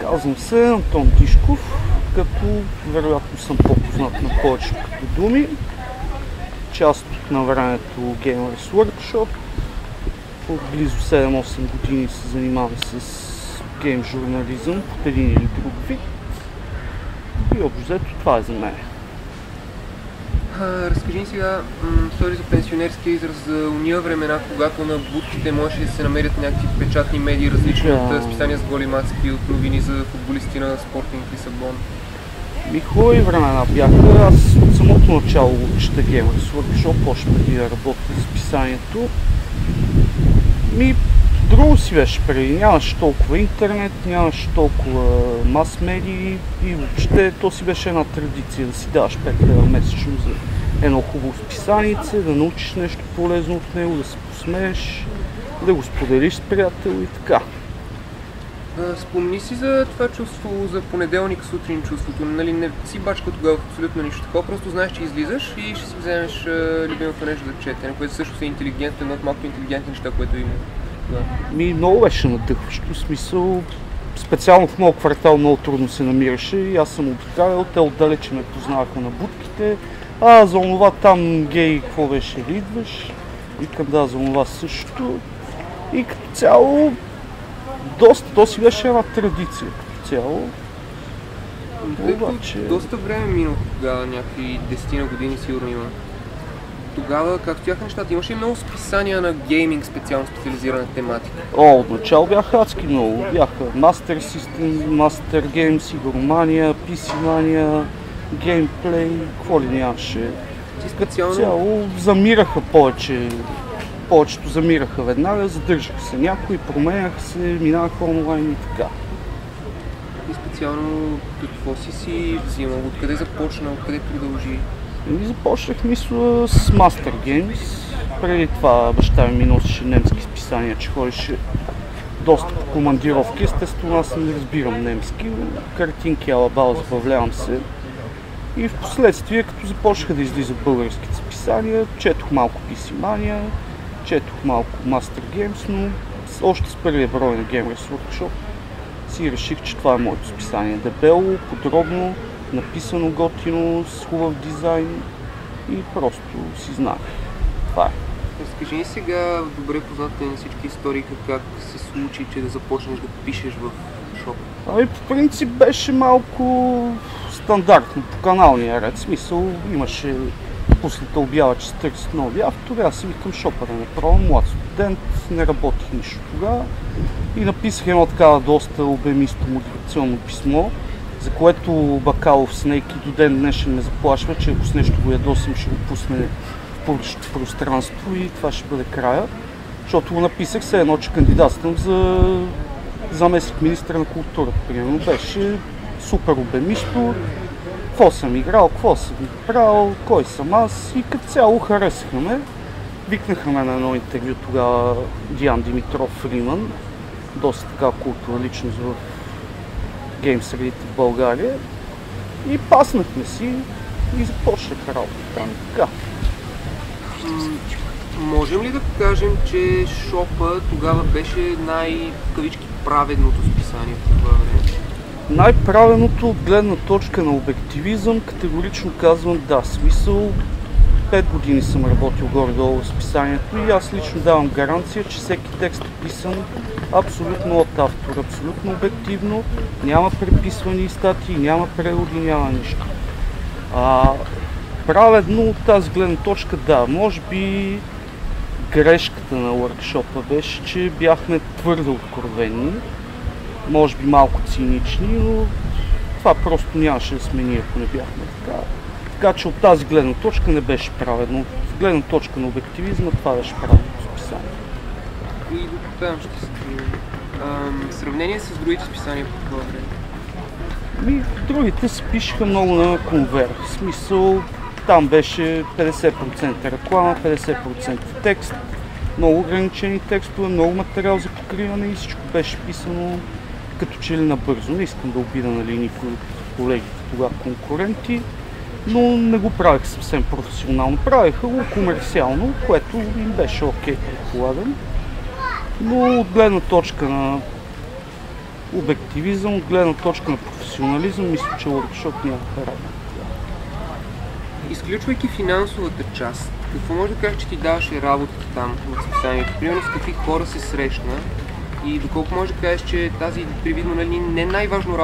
Казвам се Антон Тишков, като вероятно съм по-познат на повечето като думи. Част от навремето Gamers Workshop. От близо 7-8 години се занимавам с гейм журнализъм под един или друг вид. И общо взето това е за мен. Разкажи ни сега, стори за пенсионерския израз за уния времена, когато на будките можеше да се намерят някакви печатни медии, различни от списания с голи мацки, от новини за футболисти на Спортинг Лисабон. Хубави времена бяха. Аз от самото начало чета Gamers Workshop, още преди да работя за списанието. Друго си беше преди. Нямаше толкова интернет, нямаше толкова мас-медии и въобще то си беше една традиция да си даваш 5 лева месечно за едно хубаво списанице, да научиш нещо полезно от него, да се посмееш, да го споделиш с приятел и така. Спомни си за това чувство за понеделник сутрин чувството, нали не си бачка тогава абсолютно нищо такова, просто знаеш, че излизаш и ще си вземеш любимото нещо да четене, което също е интелигентно, едно от малко интелигентни неща, което има. Да. Много беше надъхващо, в смисъл, специално в моят квартал много трудно се намираше и аз съм обикалял, те отдалече ме познаваха на будките, за онова там гей, какво беше ли идваш? Викам да, за онова също и като цяло то си беше една традиция като цяло. Доста време мина тогава, някакви 10 години сигурно има. Тогава как стояха нещата? Имаше и много списания на гейминг, специално специализирана тематика. Отначало бяха адски много. Бяха Master System, Master Games, Игромания, PC Mania, Gameplay, какво ли нямаше. Специално... Цяло замираха повече. Повечето замираха веднага, задържаха се някои, променяха се, минаха онлайн и така. И специално какво си взимал? Откъде започна, откъде продължи? Започнах мисля с Master Games. Преди това баща ми носеше немски списания, че ходеше доста по командировки. Естествено аз не разбирам немски, картинки алабал, забавлявам се. И в последствие, като започнаха да излизат българските списания, четох малко PC Mania, четох малко Master Games, но още с първия брой на Gamers Workshop си реших, че това е моето списание. Дебело, подробно, написано готино, с хубав дизайн и просто си знаех. Това е. Разкажи ни сега добре познатите на всички истории как се случи, че да започнеш да пишеш в шоп? По принцип беше малко стандартно по каналния ред. В смисъл имаше пусната обява, че се търсят нови автори. Аз си викам шопа да не пробвам, млад студент, не работих нищо тогава. И написах едно такава доста обемисто мотивационно писмо, за което Бакалов Снейк и до ден днешен ме заплашва, че ако с нещо го ядосим, ще го пусне в публичното пространство и това ще бъде края. Защото го написах все едно, че кандидатствам за заместник министър на културата. Примерно беше супер обемисто. Какво съм играл, какво съм правил, кой съм аз и като цяло харесаха ме. Викнаха ме на едно интервю тогава Диан Димитров Риман, доста така културна личност в гейм средите в България и паснахме си и започнах работа там така. Можем ли да кажем, че шопа тогава беше най-кавички праведното списание по това време? Най-правилното от гледна точка на обективизъм категорично казвам да, смисъл 5 години съм работил горе-долу в списанието и аз лично давам гаранция, че всеки текст е писан абсолютно от автор, абсолютно обективно, няма преписвани статии, няма преводи, няма нищо. Праведно от тази гледна точка да, може би грешката на workshop беше, че бяхме твърде откровени, може би малко цинични, но това просто нямаше да сме ние, ако не бяхме така. Така че от тази гледна точка не беше праведно. От гледна точка на обективизма това беше правилното списание. И до там ще се в сравнение с другите списания по това време? Другите се пишеха много на конвейер. В смисъл, там беше 50% реклама, 50% текст, много ограничени текстове, много материал за покриване и всичко беше писано като че ли набързо. Не искам да обида никой от колегите тогава конкуренти, но не го правех съвсем професионално. Правеха го комерциално, което им беше окей, предполагам. Но от гледна точка на обективизъм, от гледна точка на професионализъм, мисля, че Workshop няма характер. Изключвайки финансовата част, какво може да кажеш, че ти даваше работата там в списанието? Примерно с какви хора се срещна и доколко може да кажеш, че тази привидно не най-важна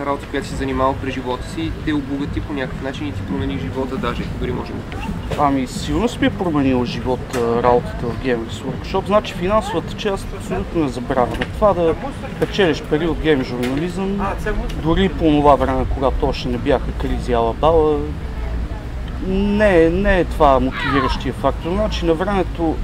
работа, която си занимавал през живота си, те обогати по някакъв начин и ти промени живота, даже дори може да кажеш. Ами сигурно си ми е променила живота работата в Gamers Workshop. Значи финансовата част абсолютно не забравяме. Това да печелиш пари от гейм журнализъм, дори по това време, когато още не бяха кризи ала-бала, не е това мотивиращия фактор. Значи на времето,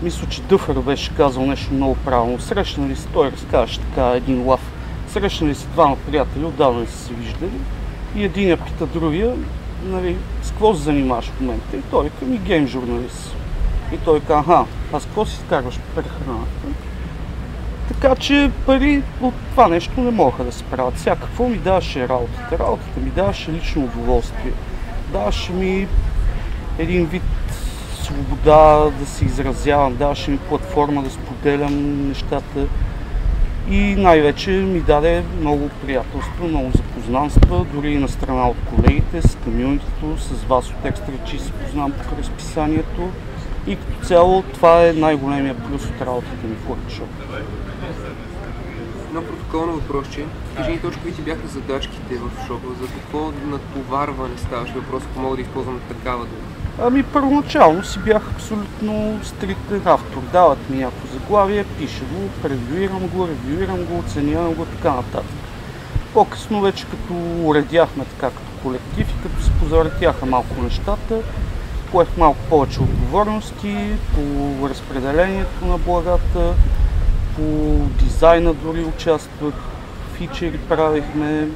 мисля, че Дъфър беше казал нещо много правилно. Срещнали се, той разказваше така един лав. Срещнали се двама приятели, отдавна не са се виждали. И единия пита другия, нали, с какво се занимаваш в момента? И той вика, гейм журналист. И той каза, а с какво си изкарваш прехраната? Така че пари от това нещо не могаха да се правят. Сега какво ми даваше работата? Работата ми даваше лично удоволствие. Даваше ми един вид свобода да се изразявам, даваше ми платформа да споделям нещата и най-вече ми даде много приятелство, много запознанства, дори и на страна от колегите, с комюнитито, с вас от Extra се познавам по разписанието и като цяло това е най-големия плюс от работата ми в Workshop. Едно протоколно въпросче. Кажи ни точно какви ти бяха задачките в шопа, за какво натоварване ставаше въпрос, ако мога да използвам такава дума? Ами първоначално си бях абсолютно стриктен автор. Дават ми някакво заглавие, пиша го, ревюирам го, оценявам го, така нататък. По-късно вече като уредяхме така като колектив и като се позавъртяха малко нещата, поех малко повече отговорности по разпределението на благата, по дизайна дори участвах, фичери правихме,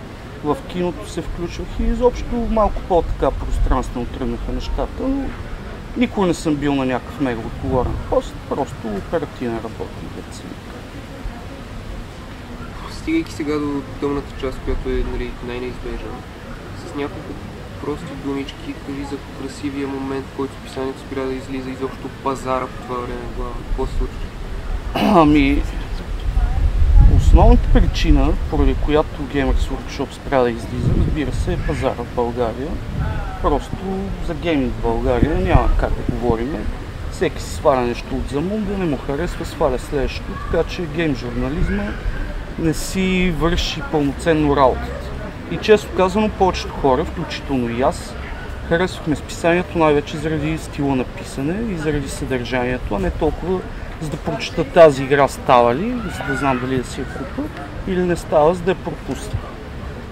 в киното се включвах и изобщо малко по-така пространствено тръгнаха нещата, но никога не съм бил на някакъв мега отговорен пост, просто оперативен работник. Стигайки сега до тъмната част, която е най-неизбежна, с няколко прости думички, кажи за красивия момент, в който списанието спира да излиза, изобщо пазара по това време главно. Какво се случва? Ами, основната причина, поради която Gamers Workshop спря да излиза, разбира се, е пазара в България. Просто за гейминг в България няма как да говорим. Всеки си сваля нещо от замун, да не му харесва, сваля следващото, така че гейм журнализма не си върши пълноценно работата. И често казано, повечето хора, включително и аз, харесвахме списанието най-вече заради стила на писане и заради съдържанието, а не толкова за да прочета тази игра става ли, за да знам дали да си я купа или не става, за да я пропусна.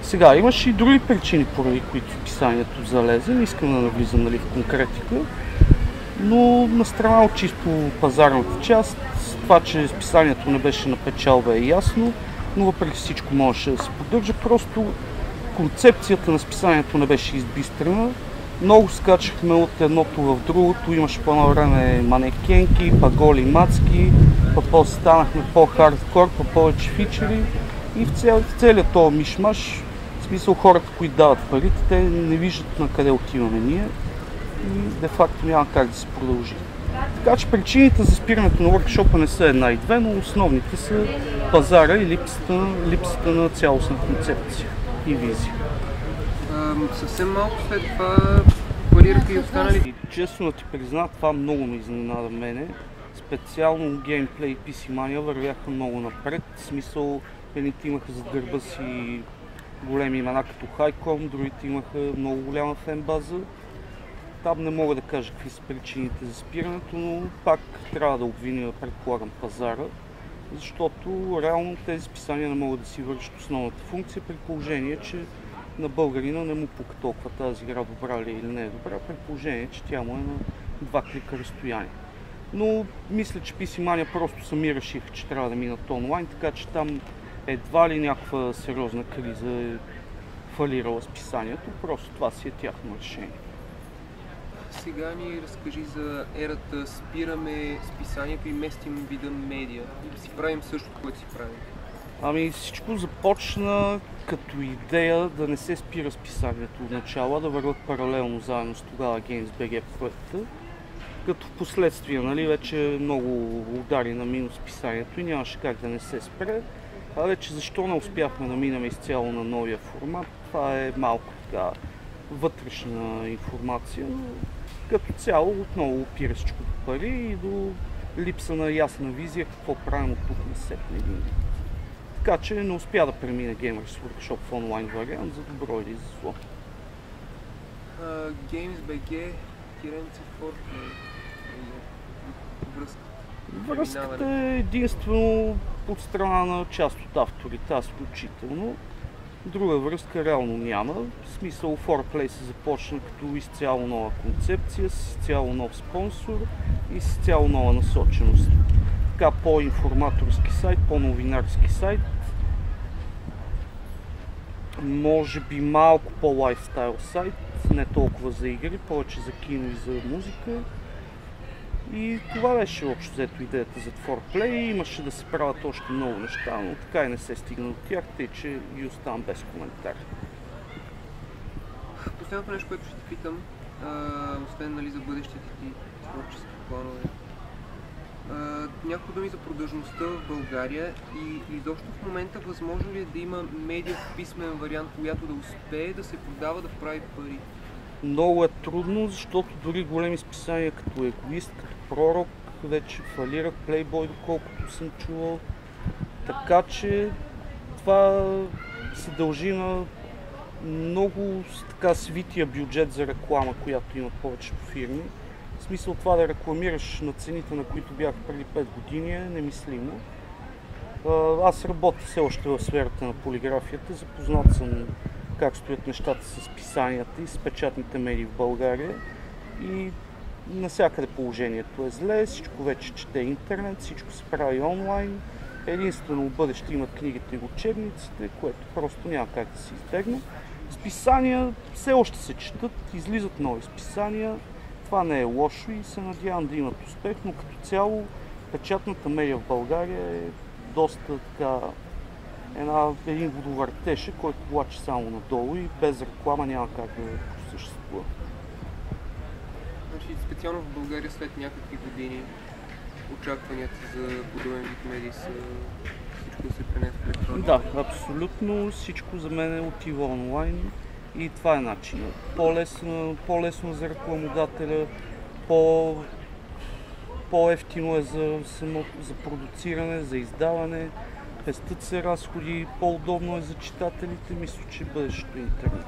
Сега имаше и други причини, поради които списанието залезе, не искам да навлизам в конкретика, но на страна от чисто пазарната част, това, че списанието не беше на печалба е ясно, но въпреки всичко можеше да се поддържа, просто концепцията на списанието не беше избистрена. Много скачахме от едното в другото, имаше по едно време манекенки, па голи мацки, па после станахме по-хардкор, па повече фичери и в целият този мишмаш, в смисъл хората, които дават парите, те не виждат на къде отиваме ние и де-факто няма как да се продължи. Така че причините за спирането на workshop не са една и две, но основните са пазара и липсата на цялостна концепция и визия. Съвсем малко след това фалираха и останали. Честно да ти призна, това много ме изненада мене. Специално геймплей и PC Mania вървяха много напред. В смисъл, едните имаха зад гърба си големи имена като Хайком, другите имаха много голяма фенбаза. Там не мога да кажа какви са причините за спирането, но пак трябва да обвиня, предполагам, пазара, защото реално тези списания не могат да си вършат основната функция, при положение, че на българина не му пука толкова тази игра добра ли или не е добра, при положение, че тя му е на 2 клика разстояние. Но мисля, че PC Mania просто сами решиха, че трябва да минат онлайн, така че там едва ли някаква сериозна криза е фалирала списанието, просто това си е тяхно решение. Сега ни разкажи за ерата, спираме списанието и местим вида медиа. И си правим същото, което си правим. Ами всичко започна като идея да не се спира списанието от начало, да върват паралелно заедно с тогава GamesBG проекта. Като в последствие, вече много удари на минус списанието и нямаше как да не се спре. А вече защо не успяхме да минем изцяло на новия формат, това е малко така вътрешна информация, но като цяло отново опира всичко до пари и до липса на ясна визия какво правим от тук на сетне един вид. Така че не успя да премине Gamers Workshop в онлайн вариант за добро или за зло. Games.bg, Тиренци, Fortnite, връзка. Връзката е единствено от страна на част от авторите, аз включително. Друга връзка реално няма. В смисъл ForPlay се започна като изцяло нова концепция, с изцяло нов спонсор и с изцяло нова насоченост. Така по-информаторски сайт, по-новинарски сайт. Може би малко по-лайфстайл сайт, не толкова за игри, повече за кино и за музика. И това беше общо взето идеята за ForPlay. Имаше да се правят още много неща, но така и не се стигна до тях, тъй че и оставам без коментар. Последното нещо, което ще те питам, освен нали, за бъдещите ти творчески планове, няколко думи за продължността в България и изобщо в момента възможно ли е да има медиа в писмен вариант, която да успее да се продава, да прави пари? Много е трудно, защото дори големи списания като Егоист, като Пророк, вече фалирах, Playboy, доколкото съм чувал. Така че това се дължи на много така свития бюджет за реклама, която имат повечето фирми. В смисъл това да рекламираш на цените, на които бях преди 5 години, е немислимо. Аз работя все още в сферата на полиграфията, запознат съм как стоят нещата с писанията и с печатните медии в България и навсякъде положението е зле, всичко вече чете интернет, всичко се прави онлайн. Единствено в бъдеще имат книгите и учебниците, което просто няма как да се избегне. Списания все още се четат, излизат нови списания, това не е лошо и се надявам да имат успех, но като цяло печатната медия в България е доста така един водовъртеше, който влачи само надолу и без реклама няма как да просъществува. Значи специално в България след някакви години очакванията за подобен вид медии са всичко да се пренесе в електронни? Да, абсолютно всичко за мен отива онлайн и това е начинът. По-лесно за рекламодателя, по-ефтино е за продуциране, за издаване. Пестят се разходи, по-удобно е за читателите, мисля, че бъдещето е интернет.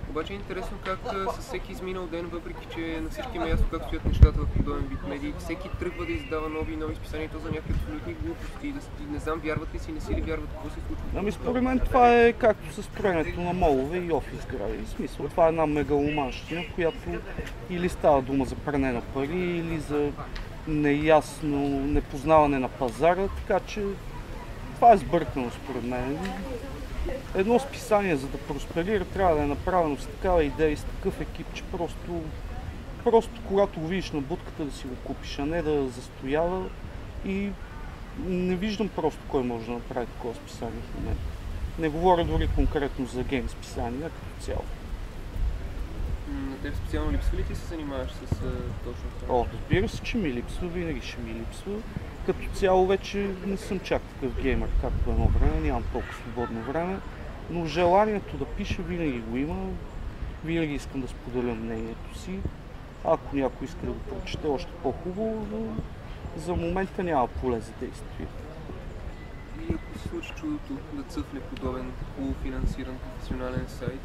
Обаче е интересно как със всеки изминал ден, въпреки че на всички има ясно как стоят нещата в подобен вид медии, всеки тръгва да издава нови списания, то за някакви абсолютни глупости. Не знам, вярват ли си, не си ли вярват, какво се случва? Ами според мен това е както със строенето на молове и офис сгради. В смисъл, това е една мегаломанщина, в която или става дума за пране на пари, или за неясно непознаване на пазара, така че това е сбъркано според мен. Едно списание, за да просперира, трябва да е направено с такава идея и с такъв екип, че просто когато го видиш на будката да си го купиш, а не да застоява и не виждам просто кой може да направи такова списание в момента. Не говоря дори конкретно за гейм списания, като цяло. На теб специално липсва ли ти се занимаваш с точно това? Разбира се, че ми липсва, винаги ще ми липсва. Като цяло вече не съм чак такъв геймер, както едно време, нямам толкова свободно време, но желанието да пиша винаги го има, винаги искам да споделя мнението си. Ако някой иска да го прочете, още по-хубаво, но за момента няма поле за действие. И ако се случи чудото да цъфне подобен полуфинансиран професионален сайт,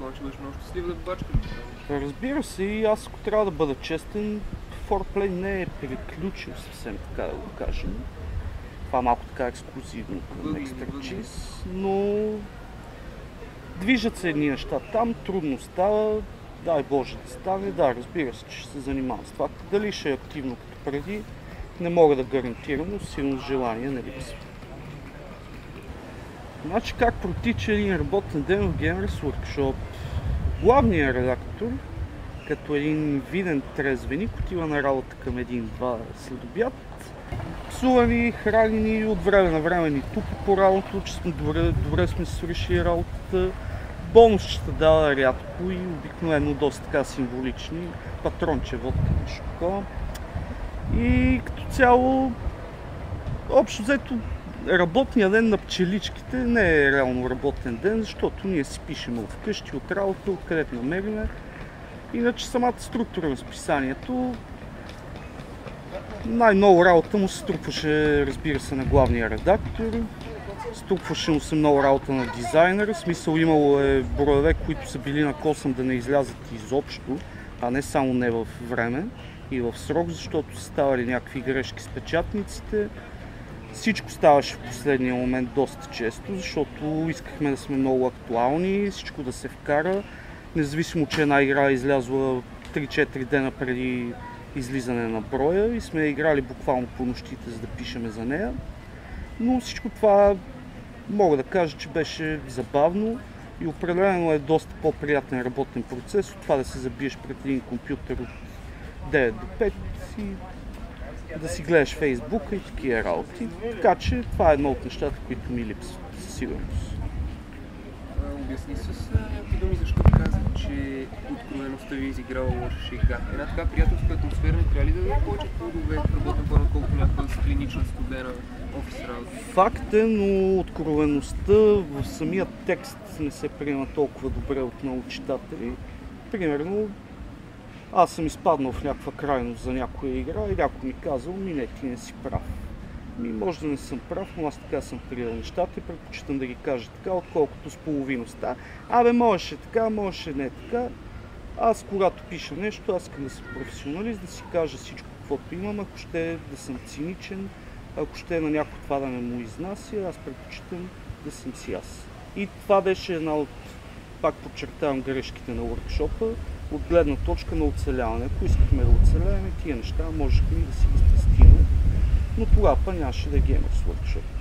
може да бъдеш много щастлив да бачкаш? Разбира се, и аз ако трябва да бъда честен, ForPlay не е приключил съвсем, така да го кажем. Това е малко така ексклюзивно към Extra, но движат се едни неща там, трудно става, дай Боже да стане, да, разбира се, че ще се занимавам с това. Дали ще е активно като преди, не мога да гарантирам, но силно желание не липсва. Значи как протича един работен ден в Gamers Workshop? Главният редактор, като един виден трезвеник, отива на работа към 1-2 следобед. Псувани, хранени, от време на време ни тупи по работа, че добре сме свършили работата. Бонусчета дава рядко и обикновено доста така символични. Патронче, водка, нещо такова. И като цяло, общо взето, работният ден на пчеличките не е реално работен ден, защото ние си пишем вкъщи от работа, откъдето намериме. Иначе самата структура на списанието, най-много работа му се струпваше, разбира се, на главния редактор. Струпваше му се много работа на дизайнера, в смисъл имало е броеве, които са били на косъм да не излязат изобщо, а не само не в време и в срок, защото са ставали някакви грешки с печатниците. Всичко ставаше в последния момент доста често, защото искахме да сме много актуални, всичко да се вкара, независимо, че една игра е излязла 3-4 дена преди излизане на броя и сме играли буквално по нощите, за да пишеме за нея. Но всичко това мога да кажа, че беше забавно и определено е доста по-приятен работен процес от това да се забиеш пред един компютър от 9 до 5 и да си гледаш Фейсбука и такива работи. Така че това е едно от нещата, които ми липсват със сигурност. Обясни с някакви думи защо каза, че откровеността ви изиграла лоша шега. Една така приятелска атмосфера не трябва ли да даде повече плодове в работен план, отколкото някаква клинична студена офис работа? Факт е, но откровеността в самия текст не се приема толкова добре от много читатели. Примерно, аз съм изпаднал в някаква крайност за някоя игра и някой ми казал, не, ти не си прав. Може да не съм прав, но аз така съм приел нещата и предпочитам да ги кажа така, отколкото с половиността. Можеше така, можеше не така. Аз, когато пиша нещо, аз искам да съм професионалист, да си кажа всичко, каквото имам, ако ще да съм циничен, ако ще на някой това да не му изнася, аз предпочитам да съм си аз. И това беше една от, пак подчертавам, грешките на workshop-а, от гледна точка на оцеляване. Ако искахме да оцеляваме, тия неща можехме да си ги спестим, но тогава нямаше да е Gamers Workshop.